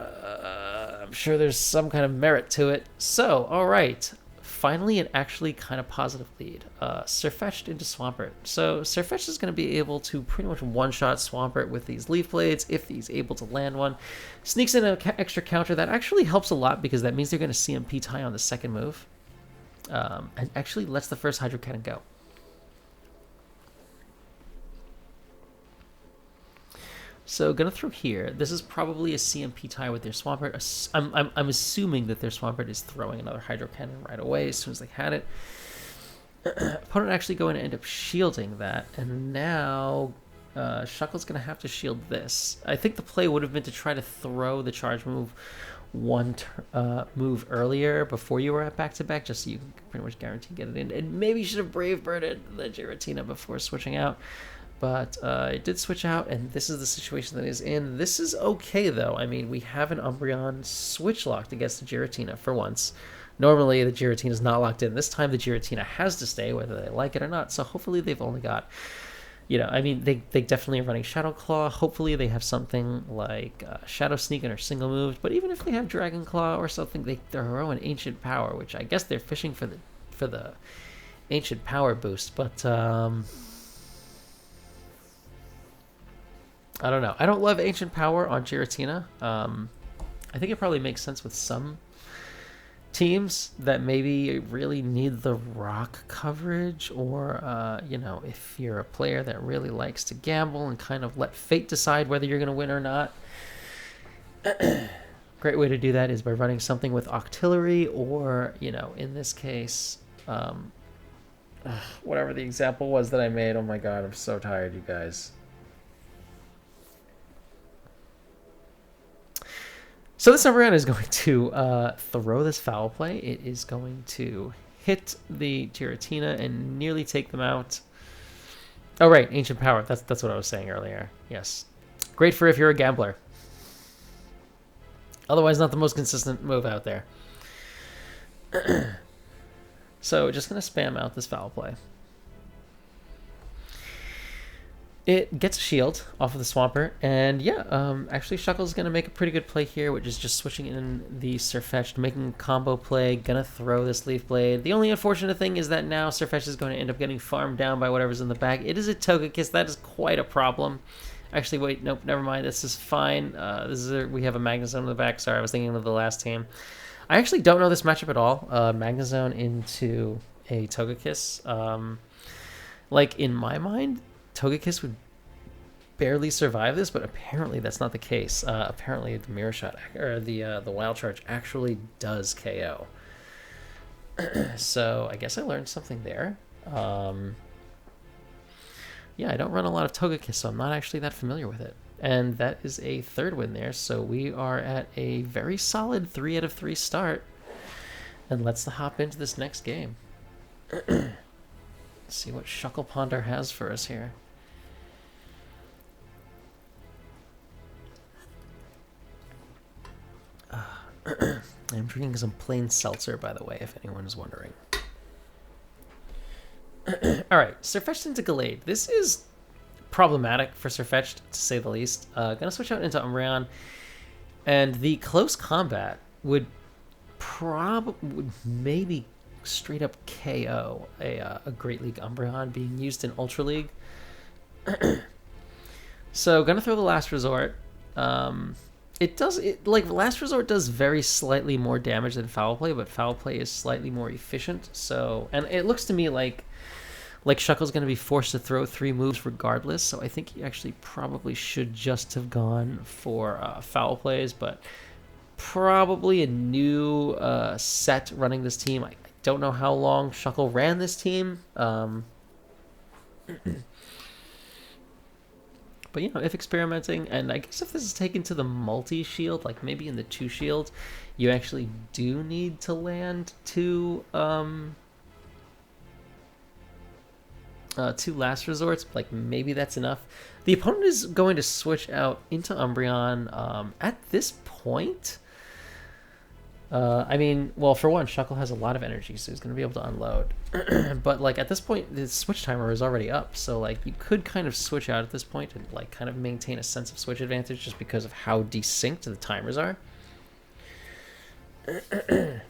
I'm sure there's some kind of merit to it. So, all right. Finally, an actually kind of positive lead. Surfetched into Swampert. So Surfetched is going to be able to pretty much one-shot Swampert with these Leaf Blades if he's able to land one. Sneaks in an extra counter. That actually helps a lot because that means they're going to CMP tie on the second move. And actually lets the first Hydro Cannon go. So gonna throw here. This is probably a CMP tie with their Swampert. I'm assuming that their Swampert is throwing another Hydro Cannon right away as soon as they had it. Opponent actually going to end up shielding that, and now Shuckle's gonna have to shield this. I think the play would have been to try to throw the charge move one move earlier before you were at back-to-back, just so you can pretty much guarantee get it in. And maybe you should have Brave Birded the Giratina before switching out. But it did switch out, and this is the situation that is in. This is okay, though. I mean, we have an Umbreon switch locked against the Giratina for once. Normally, the Giratina is not locked in. This time, the Giratina has to stay, whether they like it or not. So hopefully they've only got, I mean, they definitely are running Shadow Claw. Hopefully they have something like Shadow Sneak and are single moved. But even if they have Dragon Claw or something, they throw an Ancient Power, which I guess they're fishing for the Ancient Power boost. But I don't know. I don't love Ancient Power on Giratina. I think it probably makes sense with some teams that maybe really need the rock coverage, or if you're a player that really likes to gamble and kind of let fate decide whether you're going to win or not. Great way to do that is by running something with Octillery, or in this case, whatever the example was that I made. Oh my god, I'm so tired, you guys. So this Umbreon is going to throw this Foul Play. It is going to hit the Giratina and nearly take them out. Oh, right, Ancient Power. That's what I was saying earlier. Yes. Great for if you're a gambler. Otherwise, not the most consistent move out there. So just going to spam out this Foul Play. It gets a shield off of the Swampert, and actually Shuckle's going to make a pretty good play here, which is just switching in the Surfetched, making a combo play, going to throw this Leaf Blade. The only unfortunate thing is that now Surfetched is going to end up getting farmed down by whatever's in the bag. It is a Togekiss. That is quite a problem. Actually, wait, nope, never mind. This is fine. We have a Magnezone in the back. Sorry, I was thinking of the last team. I actually don't know this matchup at all. Magnezone into a Togekiss. In my mind, Togekiss would barely survive this, but apparently that's not the case. Apparently the Mirror Shot, or the Wild Charge, actually does KO. So I guess I learned something there. I don't run a lot of Togekiss, so I'm not actually that familiar with it. And that is a third win there, so we are at a very solid 3 out of 3 start. And let's hop into this next game. Let's see what Shuckle Ponder has for us here. I'm drinking some plain seltzer, by the way, if anyone is wondering. Alright, Surfetched into Gallade. This is problematic for Surfetched, to say the least. Gonna switch out into Umbreon, and the close combat would maybe straight up KO a Great League Umbreon being used in Ultra League. So gonna throw the Last Resort. Like Last Resort does very slightly more damage than Foul Play, but Foul Play is slightly more efficient. So, and it looks to me like Shuckle's gonna be forced to throw 3 moves regardless. So I think he actually probably should just have gone for Foul Plays, but probably a new set running this team. I don't know how long Shuckle ran this team. But, you know, if experimenting, and I guess if this is taken to the multi-shield, like maybe in the 2 shield, you actually do need to land 2 Last Resorts. Like, maybe that's enough. The opponent is going to switch out into Umbreon. At this point, I mean, well, for one, Shuckle has a lot of energy, so he's going to be able to unload. But, like, at this point, the switch timer is already up. So, like, you could kind of switch out at this point and, like, kind of maintain a sense of switch advantage just because of how desynced the timers are. The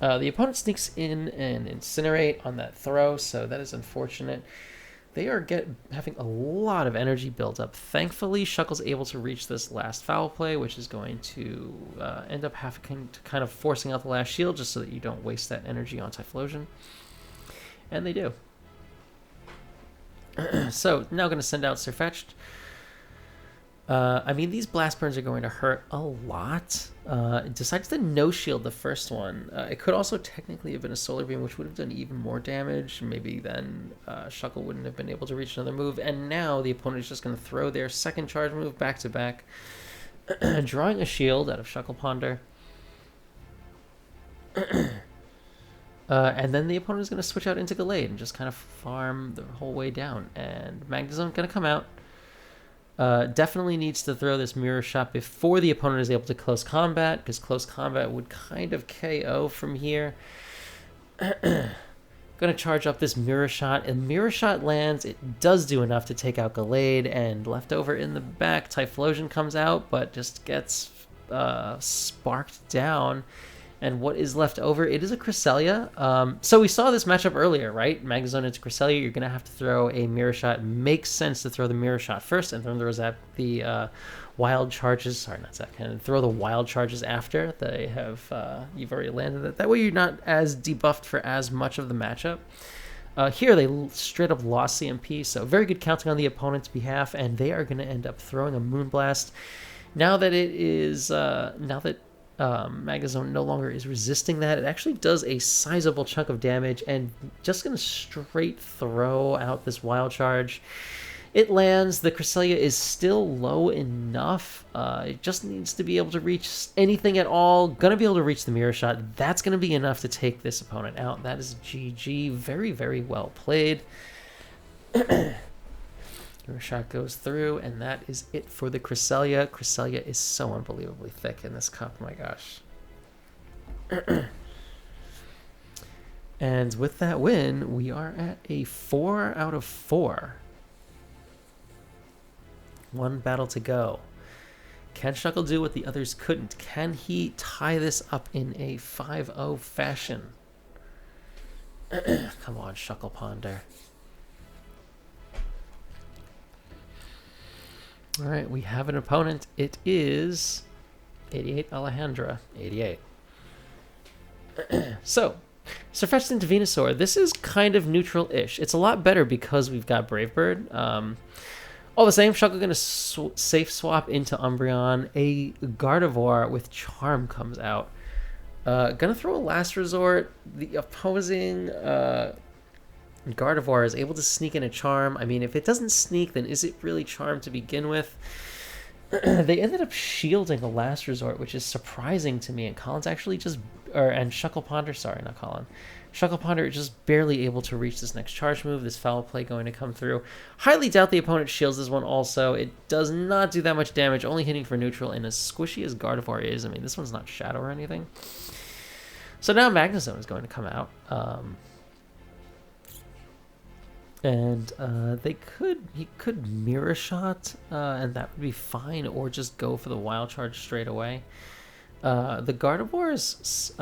opponent sneaks in and Incinerate on that throw, so that is unfortunate. They are having a lot of energy built up. Thankfully, Shuckle's able to reach this last Foul Play, which is going to end up having to kind of forcing out the last shield just so that you don't waste that energy on Typhlosion. And they do. So, now going to send out Sirfetch'd. I mean, these Blast Burns are going to hurt a lot. It decides to no-shield the first one. It could also technically have been a Solar Beam, which would have done even more damage. Maybe then Shuckle wouldn't have been able to reach another move. And now the opponent is just going to throw their second charge move back-to-back, drawing a shield out of Shuckle Ponder. And then the opponent is going to switch out into Gallade and just kind of farm the whole way down. And Magnezone going to come out. Definitely needs to throw this Mirror Shot before the opponent is able to close combat, because close combat would kind of KO from here. Gonna charge up this Mirror Shot, and Mirror Shot lands. It does do enough to take out Gallade, and left over in the back, Typhlosion comes out, but just gets sparked down. And what is left over? It is a Cresselia. So we saw this matchup earlier, right? Magnezone into Cresselia. You're going to have to throw a Mirror Shot. Makes sense to throw the Mirror Shot first and then throws at the Wild Charges. Sorry, not second. And throw the Wild Charges after. They have you've already landed it. That way you're not as debuffed for as much of the matchup. Here they straight up lost CMP. So very good counting on the opponent's behalf. And they are going to end up throwing a Moonblast. Now that it is... Magnezone no longer is resisting that, it actually does a sizable chunk of damage, and just going to straight throw out this Wild Charge. It lands. The Cresselia is still low enough. It just needs to be able to reach anything at all. Going to be able to reach the Mirror Shot. That's going to be enough to take this opponent out. That is GG. Very, very well played. Mirror Shot goes through, and that is it for the Cresselia. Cresselia is so unbelievably thick in this cup, my gosh. And with that win, we are at a 4 out of 4. One battle to go. Can Shuckle do what the others couldn't? Can he tie this up in a 5-0 fashion? Come on, Shuckle Ponder. All right, we have an opponent. It is 88 Alejandra, 88. So, Sirfetch'd into Venusaur. This is kind of neutral-ish. It's a lot better because we've got Brave Bird. All the same, Shuckle going to safe swap into Umbreon. A Gardevoir with Charm comes out. Gonna throw a Last Resort. The opposing Gardevoir is able to sneak in a Charm. I mean, if it doesn't sneak, then is it really Charm to begin with? They ended up shielding a Last Resort, which is surprising to me. And Colin's actually just... and Shuckle Ponder, sorry, not Colin. Shuckle Ponder is just barely able to reach this next charge move. This Foul Play going to come through. Highly doubt the opponent shields this one also. It does not do that much damage, only hitting for neutral. And as squishy as Gardevoir is, I mean, this one's not Shadow or anything. So now Magnezone is going to come out. And he could Mirror Shot, and that would be fine, or just go for the Wild Charge straight away. The Gardevoir's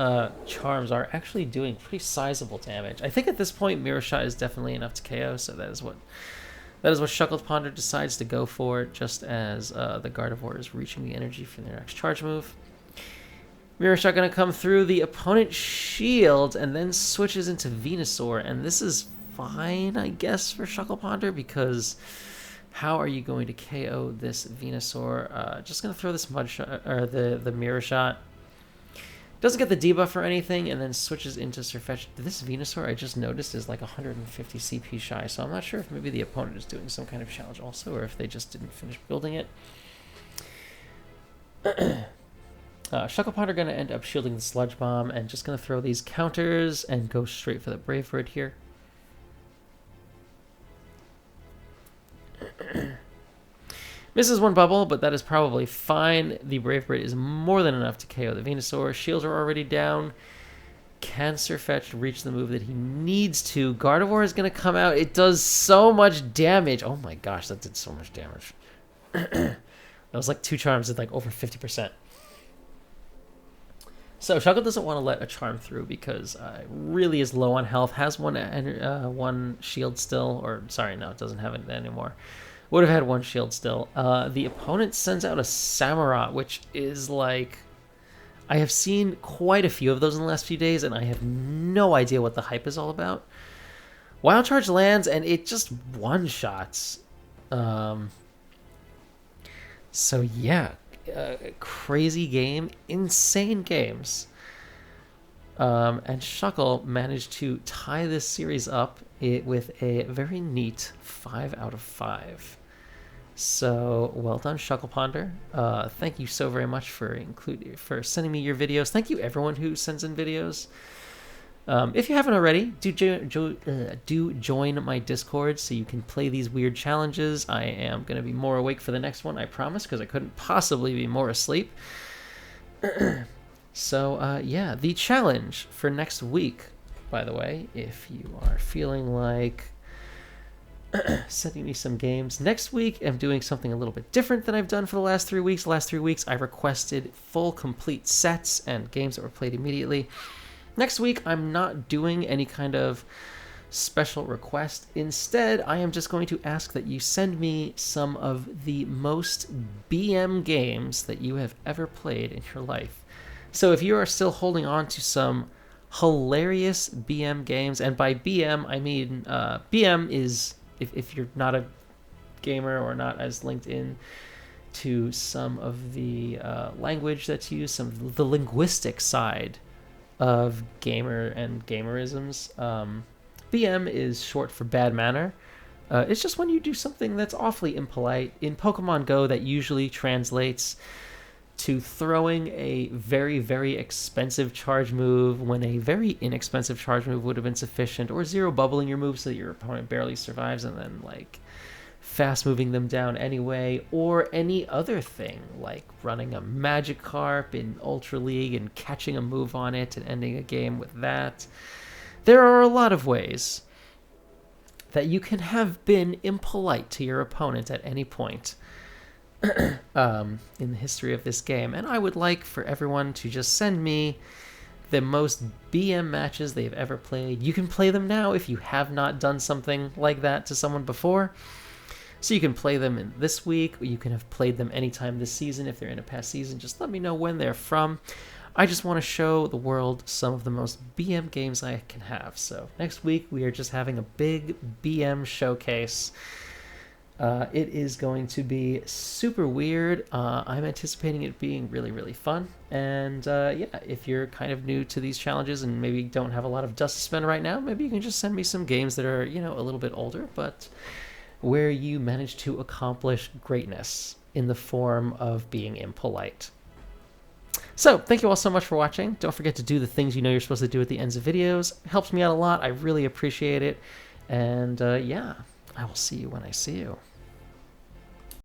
charms are actually doing pretty sizable damage. I think at this point Mirror Shot is definitely enough to KO, so that That is what Shuckled Ponder decides to go for, just as the Gardevoir is reaching the energy for their next charge move. Mirror Shot going to come through the opponent's shield and then switches into Venusaur. And this is fine, I guess, for Shuckle Ponder, because how are you going to KO this Venusaur? Just going to throw this Mud Shot, or the Mirror Shot. Doesn't get the debuff or anything, and then switches into Surfetch. This Venusaur, I just noticed, is like 150 CP shy, so I'm not sure if maybe the opponent is doing some kind of challenge also, or if they just didn't finish building it. Shuckle Ponder going to end up shielding the Sludge Bomb, and just going to throw these counters and go straight for the Brave Bird here. Misses one bubble, but that is probably fine. The Brave Bird is more than enough to KO the Venusaur. Shields are already down. Can Surfetch reach the move that he needs to? Gardevoir is going to come out. It does so much damage. Oh my gosh, that did so much damage. That was like 2 charms at like over 50%. So Shuckle doesn't want to let a charm through because really is low on health. Has one shield still. Or sorry, no, it doesn't have it anymore. Would have had one shield still. The opponent sends out a Samurott, which is like... I have seen quite a few of those in the last few days, and I have no idea what the hype is all about. Wild Charge lands, and it just one-shots. So yeah, crazy game. Insane games. And Shuckle managed to tie this series up with a very neat 5 out of 5. So well done, Shuckle Ponder. Thank you so very much for sending me your videos. Thank you everyone who sends in videos. If you haven't already, do join my Discord so you can play these weird challenges. I am going to be more awake for the next one, I promise, because I couldn't possibly be more asleep. So, yeah, the challenge for next week, by the way, if you are feeling like sending me some games. Next week, I'm doing something a little bit different than I've done for the last 3 weeks. The last 3 weeks, I requested full, complete sets and games that were played immediately. Next week, I'm not doing any kind of special request. Instead, I am just going to ask that you send me some of the most BM games that you have ever played in your life. So if you are still holding on to some hilarious BM games, and by BM, I mean BM is, if you're not a gamer or not as linked in to some of the language that's used, some of the linguistic side of gamer and gamerisms. BM is short for bad manner. It's just when you do something that's awfully impolite. In Pokemon Go, that usually translates to throwing a very, very expensive charge move when a very inexpensive charge move would have been sufficient, or zero bubbling your move so that your opponent barely survives, and then like fast moving them down anyway, or any other thing like running a Magikarp in Ultra League and catching a move on it and ending a game with that. There are a lot of ways that you can have been impolite to your opponent at any point in the history of this game, and I would like for everyone to just send me the most BM matches they've ever played. You can play them now if you have not done something like that to someone before. So you can play them in this week, or you can have played them anytime this season if they're in a past season. Just let me know when they're from. I just want to show the world some of the most BM games I can have. So next week we are just having a big BM showcase. It is going to be super weird. I'm anticipating it being really, really fun. And yeah, if you're kind of new to these challenges and maybe don't have a lot of dust to spend right now, maybe you can just send me some games that are, you know, a little bit older, but where you managed to accomplish greatness in the form of being impolite. So, thank you all so much for watching. Don't forget to do the things you know you're supposed to do at the ends of videos. It helps me out a lot. I really appreciate it. And yeah, I will see you when I see you.